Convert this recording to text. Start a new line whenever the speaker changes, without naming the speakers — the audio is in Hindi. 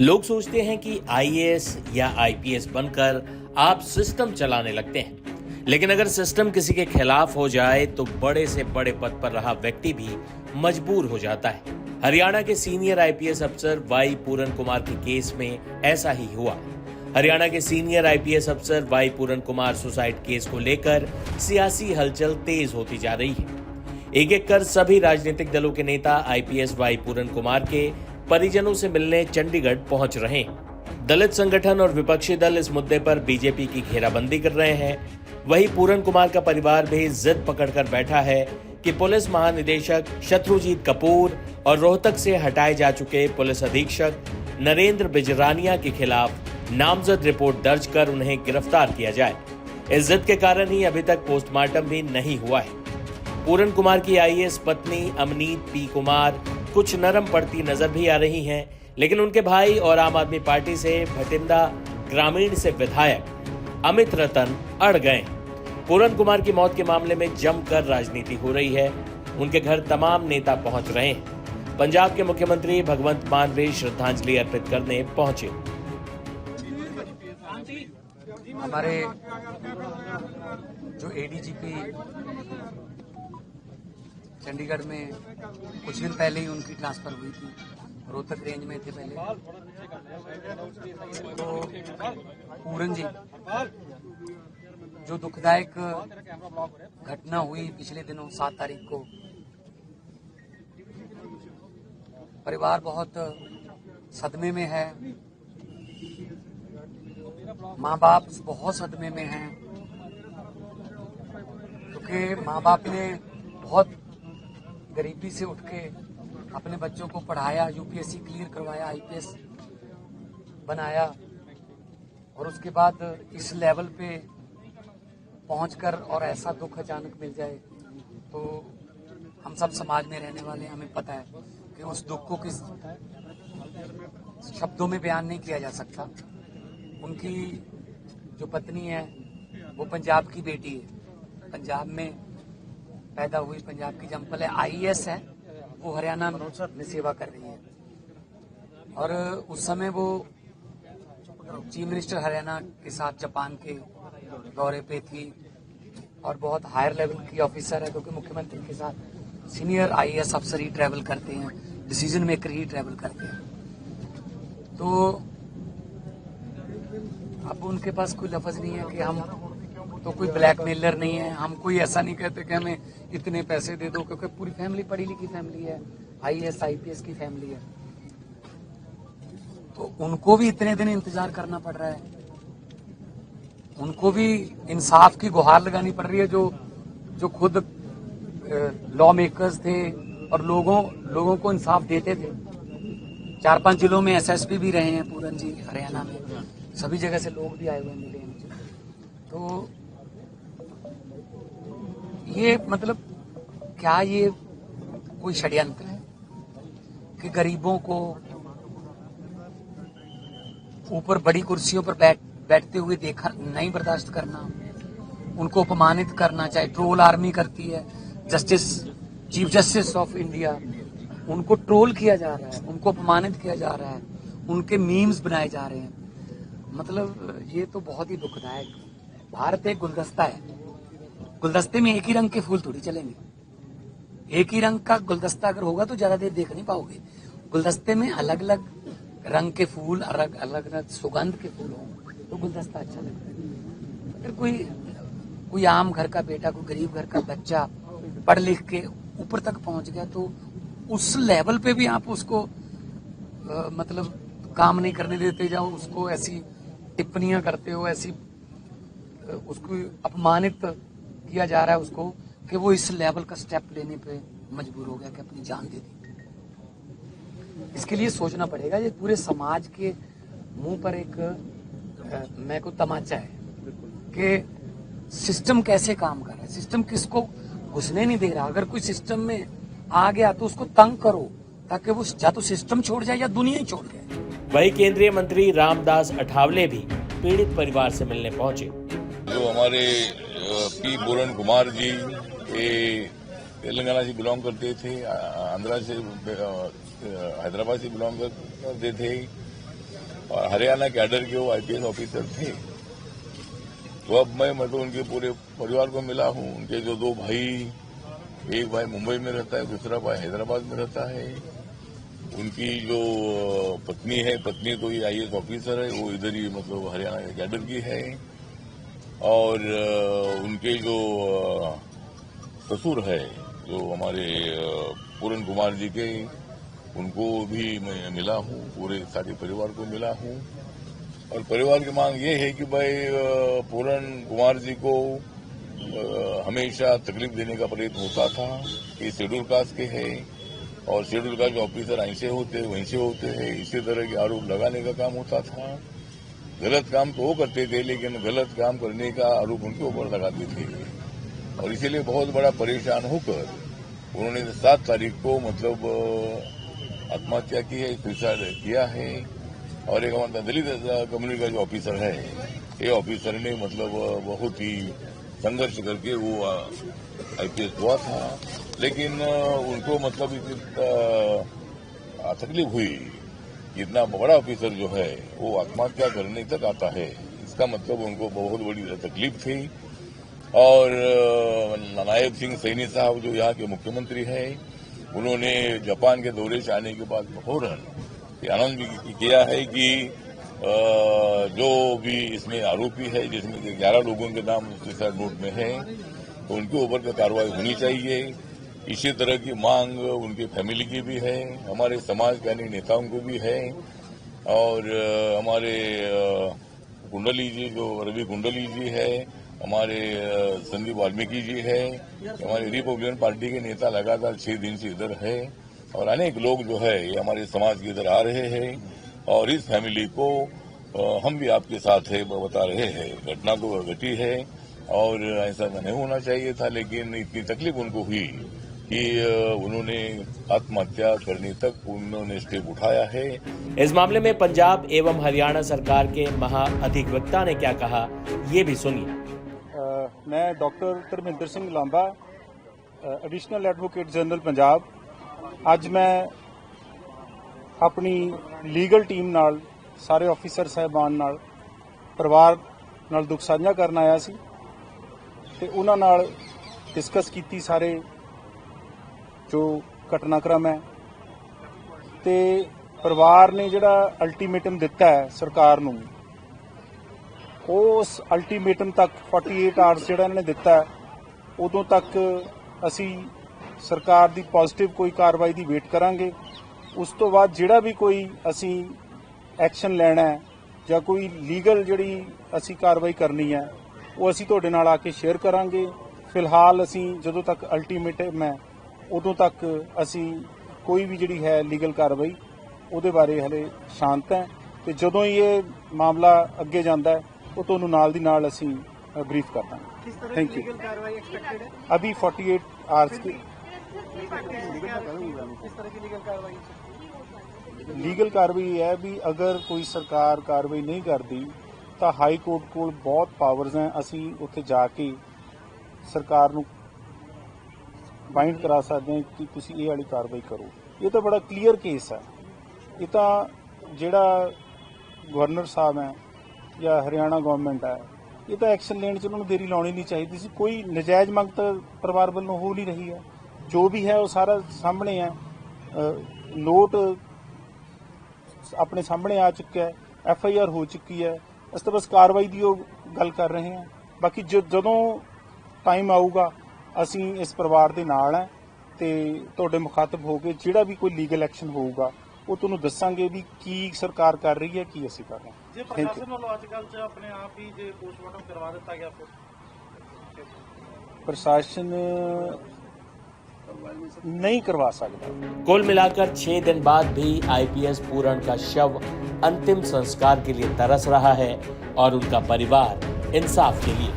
लोग सोचते हैं कि आईएएस या आईपीएस बनकर आप सिस्टम चलाने लगते हैं, लेकिन अगर सिस्टम किसी के खिलाफ हो जाए तो बड़े से बड़े पद पर रहा व्यक्ति भी मजबूर हो जाता है। हरियाणा के सीनियर आईपीएस अफसर वाई पूरन कुमार के केस में ऐसा ही हुआ। हरियाणा के सीनियर आईपीएस अफसर वाई पूरन कुमार सुसाइड केस को लेकर सियासी हलचल तेज होती जा रही है। एक एक कर सभी राजनीतिक दलों के नेता आईपीएस वाई पूरन कुमार के परिजनों से मिलने चंडीगढ़ पहुंच रहे हैं। दलित संगठन और विपक्षी दल इस मुद्दे पर बीजेपी की घेराबंदी कर रहे हैं। वहीं पूरन कुमार का परिवार भी जिद पकड़कर बैठा है कि पुलिस महानिदेशक शत्रुजीत कपूर और रोहतक से हटाए जा चुके पुलिस अधीक्षक नरेंद्र बिजरानिया के खिलाफ नामजद रिपोर्ट दर्ज कर उन्हें गिरफ्तार किया जाए। इस जिद के कारण ही अभी तक पोस्टमार्टम भी नहीं हुआ है। पूरन कुमार की आईएएस पत्नी अमनीत पी कुमार कुछ नरम पड़ती नजर भी आ रही हैं, लेकिन उनके भाई और आम आदमी पार्टी से भटिंडा ग्रामीण से विधायक अमित रतन अड़ गए। पूरन कुमार की मौत के मामले में जमकर राजनीति हो रही है। उनके घर तमाम नेता पहुंच रहे हैं। पंजाब के मुख्यमंत्री भगवंत मान भी श्रद्धांजलि अर्पित करने पहुंचे।
हमारे जो एडीजीपी चंडीगढ़ में कुछ दिन पहले ही उनकी ट्रांसफर हुई थी, रोहतक रेंज में थे पहले। तो पूरन जी, जो दुखदायक घटना हुई पिछले दिनों 7 तारीख को, परिवार बहुत सदमे में है, माँ बाप बहुत सदमे में हैं, क्योंकि माँ बाप ने बहुत गरीबी से उठ के अपने बच्चों को पढ़ाया, यूपीएससी क्लियर करवाया, आईपीएस बनाया, और उसके बाद इस लेवल पे पहुंचकर और ऐसा दुख अचानक मिल जाए तो हम सब समाज में रहने वाले हमें पता है कि उस दुख को किस शब्दों में बयान नहीं किया जा सकता। उनकी जो पत्नी है वो पंजाब की बेटी है, पंजाब में पैदा हुई, पंजाब की जंपल है, आईएएस है, वो हरियाणा में सेवा कर रही है। और उस समय वो चीफ मिनिस्टर हरियाणा के साथ जापान के दौरे पे थी और बहुत हायर लेवल की ऑफिसर है, क्योंकि मुख्यमंत्री के साथ सीनियर आईएएस अफसर ही ट्रैवल करते हैं, डिसीजन मेकर ही ट्रैवल करते हैं। तो अब उनके पास कोई लफ्ज नहीं है कि हम तो कोई ब्लैकमेलर नहीं है, हम कोई ऐसा नहीं कहते कि हमें इतने पैसे दे दो, क्योंकि पूरी फैमिली पढ़ी लिखी फैमिली है, आईएएस आईपीएस की फैमिली है। तो उनको भी इतने दिन इंतजार करना पड़ रहा है, उनको भी इंसाफ की गुहार लगानी पड़ रही है, जो खुद लॉ मेकर्स थे और लोगों को इंसाफ देते थे। 4-5 जिलों में एसएसपी भी रहे हैं पूरन जी, हरियाणा में, सभी जगह से लोग भी आए हुए मिले हैं मुझे। तो ये मतलब क्या ये कोई षड्यंत्र है कि गरीबों को ऊपर बड़ी कुर्सियों पर बैठते हुए देखा नहीं बर्दाश्त करना, उनको अपमानित करना, चाहे ट्रोल आर्मी करती है, चीफ जस्टिस ऑफ इंडिया, उनको ट्रोल किया जा रहा है, उनको अपमानित किया जा रहा है, उनके मीम्स बनाए जा रहे हैं। मतलब ये तो बहुत ही दुखदायक। भारत एक गुलदस्ता है, गुलदस्ते में एक ही रंग के फूल थोड़ी चलेंगे। एक ही रंग का गुलदस्ता अगर होगा तो ज्यादा देर देख नहीं पाओगे। गुलदस्ते में अलग अलग रंग के फूल, अलग अलग सुगंध के फूल हों तो गुलदस्ता अच्छा लगता है। अगर कोई आम घर का बेटा, कोई गरीब घर का बच्चा पढ़ लिख के ऊपर तक पहुंच गया तो उस लेवल पे भी आप उसको मतलब काम नहीं करने देते, जाओ उसको ऐसी टिप्पणियां करते हो, ऐसी उसको अपमानित किया जा रहा है उसको, कि वो इस लेवल का स्टेप लेने पे मजबूर हो गया कि अपनी जान दे दी। इसके लिए सोचना पड़ेगा। ये पूरे समाज के मुंह पर एक मैं को तमाचा है कि सिस्टम कैसे काम कर रहा है, सिस्टम किसको घुसने नहीं दे रहा। अगर कोई सिस्टम में आ गया तो उसको तंग करो, ताकि वो या तो सिस्टम छोड़ जाए या दुनिया ही छोड़ जाए।
वही केंद्रीय मंत्री रामदास अठावले भी पीड़ित परिवार से मिलने पहुंचे।
जो हमारे पी पूरन कुमार जी तेलंगाना से बिलोंग करते थे, आंध्रा से, हैदराबाद से बिलोंग करते थे, और हरियाणा कैडर के वो आईपीएस ऑफिसर थे। तो अब मैं मतलब उनके पूरे परिवार को मिला हूँ। उनके जो दो भाई, एक भाई मुंबई में रहता है, दूसरा भाई हैदराबाद में रहता है। उनकी जो पत्नी है, पत्नी तो ये आईएएस ऑफिसर है, वो इधर ही मतलब हरियाणा के कैडर की है। और उनके जो ससुर है, जो हमारे पूरन कुमार जी के, उनको भी मैं मिला हूँ, पूरे सारे परिवार को मिला हूँ। और परिवार की मांग ये है कि भाई पूरन कुमार जी को हमेशा तकलीफ देने का प्रयत्न होता था कि शेड्यूल कास्ट के है और शेड्यूल कास्ट के ऑफिसर ऐसे होते वैसे होते हैं, इसी तरह के आरोप लगाने का काम होता था। गलत काम तो वो करते थे, लेकिन गलत काम करने का आरोप उनके ऊपर लगाते थे। और इसीलिए बहुत बड़ा परेशान होकर उन्होंने 7 तारीख को मतलब आत्महत्या की है, सुसाइड किया है। और एक हमारा दलित कम्युनिटी का जो ऑफिसर है, ये ऑफिसर ने मतलब बहुत ही संघर्ष करके वो आईपीएस हुआ था, लेकिन उनको मतलब तकलीफ हुई। इतना बड़ा ऑफिसर जो है वो आत्महत्या करने तक आता है, इसका मतलब उनको बहुत बड़ी तकलीफ थी। और नायब सिंह सैनी साहब जो यहाँ के मुख्यमंत्री हैं, उन्होंने जापान के दौरे से आने के बाद फौरन आनंद भी किया है कि जो भी इसमें आरोपी है, जिसमें 11 लोगों के नाम सुसाइड नोट में है, तो उनके ऊपर का कार्रवाई होनी चाहिए। इसी तरह की मांग उनके फैमिली की भी है, हमारे समाज के अन्य नेताओं को भी है। और हमारे कुंडली जी, जो रवि कुंडली जी है, हमारे संदीप वाल्मीकि जी है, हमारी रिपब्लिकन पार्टी के नेता लगातार 6 दिन से इधर है। और अनेक लोग जो है ये हमारे समाज के इधर आ रहे हैं। और इस फैमिली को हम भी आपके साथ है बता रहे हैं, घटना तो घटी है और ऐसा नहीं होना चाहिए था, लेकिन इतनी तकलीफ उनको हुई कि उन्होंने आत्महत्या करने तक उन्होंने स्टेप उठाया है।
इस मामले में पंजाब एवं हरियाणा सरकार के महाअधिवक्ता ने क्या कहा, ये भी सुनिए।
मैं doctor Dharminder Singh Lamba, additional advocate general Punjab. ਅੱਜ ਮੈਂ ਆਪਣੀ ਲੀਗਲ ਟੀਮ ਨਾਲ, ਸਾਰੇ ਆਫੀਸਰ ਸਾਹਿਬਾਨ ਨਾਲ, ਪਰਿਵਾਰ ਨਾਲ ਦੁੱਖ ਸਾਂਝਾ ਕਰਨ ਆਇਆ ਸੀ ਤੇ ਉਹਨਾਂ ਨਾਲ ਡਿਸਕਸ ਕੀਤੀ ਸਾਰੇ ਜੋ ਘਟਨਾਕ੍ਰਮ ਹੈ। ਤੇ ਪਰਿਵਾਰ ਨੇ ਜਿਹੜਾ ਅਲਟੀਮੇਟਮ ਦਿੱਤਾ ਹੈ ਸਰਕਾਰ ਨੂੰ, ਉਸ ਅਲਟੀਮੇਟਮ ਤੱਕ 48 ਆਵਰਸ ਜਿਹੜਾ ਇਹਨਾਂ ਨੇ ਦਿੱਤਾ, ਉਦੋਂ ਤੱਕ ਅਸੀਂ ਸਰਕਾਰ ਦੀ ਪੋਜ਼ਿਟਿਵ ਕੋਈ ਕਾਰਵਾਈ ਦੀ ਵੇਟ ਕਰਾਂਗੇ। ਉਸ ਤੋਂ ਬਾਅਦ ਜਿਹੜਾ ਵੀ ਕੋਈ ਅਸੀਂ ਐਕਸ਼ਨ ਲੈਣਾ ਹੈ ਜਾਂ ਕੋਈ ਲੀਗਲ ਜਿਹੜੀ ਅਸੀਂ ਕਾਰਵਾਈ ਕਰਨੀ ਹੈ, ਉਹ ਅਸੀਂ ਤੁਹਾਡੇ ਨਾਲ ਆ ਕੇ ਸ਼ੇਅਰ ਕਰਾਂਗੇ। ਫਿਲਹਾਲ ਅਸੀਂ ਜਦੋਂ ਤੱਕ ਅਲਟੀਮੇਟਮ ਹੈ ਉਦੋਂ ਤੱਕ ਅਸੀਂ ਕੋਈ ਵੀ ਜਿਹੜੀ ਹੈ ਲੀਗਲ ਕਾਰਵਾਈ ਉਹਦੇ ਬਾਰੇ ਹਲੇ ਸ਼ਾਂਤ ਹੈ। ਤੇ ਜਦੋਂ ਹੀ ਇਹ ਮਾਮਲਾ ਅੱਗੇ ਜਾਂਦਾ ਹੈ ਉਹ ਤੁਹਾਨੂੰ ਨਾਲ ਦੀ ਨਾਲ ਅਸੀਂ ब्रीफ कर देंगे। Thank you. अभी 48 आवर्स की लीगल कार्रवाई है भी। अगर कोई सरकार कार्रवाई नहीं करती तो हाई कोर्ट को बहुत पावर्स हैं, असी उत्थे जाके सरकार नूं बाइंड करा सकते हैं कि तुसी ये वाली कार्रवाई करो। ये तो बड़ा क्लीयर केस है। ये तो जिहड़ा गवर्नर साहब है या हरियाणा गवर्नमेंट है, ये तो एक्शन लेने च उन्होंने देरी लानी नहीं चाहिए सी। कोई नजायज़ मंग तो परिवार वालों हो नहीं रही है, जो भी है वो सारा सामने है। नोट अपने सामने आ चुका है, FIR हो चुकी है। इस तो बस कार्रवाई की गल कर रहे हैं। बाकी जदों टाइम आऊगा असी इस परिवार के नाल है ते तुहाडे मुखातब हो के जिहड़ा भी कोई लीगल एक्शन होगा वो तुहानूं दस्सांगे भी की सरकार कर रही है, की असीं कर रहे हैं। प्रशासन नहीं करवा सकता।
कुल मिलाकर 6 दिन बाद भी आईपीएस पूरण का शव अंतिम संस्कार के लिए तरस रहा है और उनका परिवार इंसाफ के लिए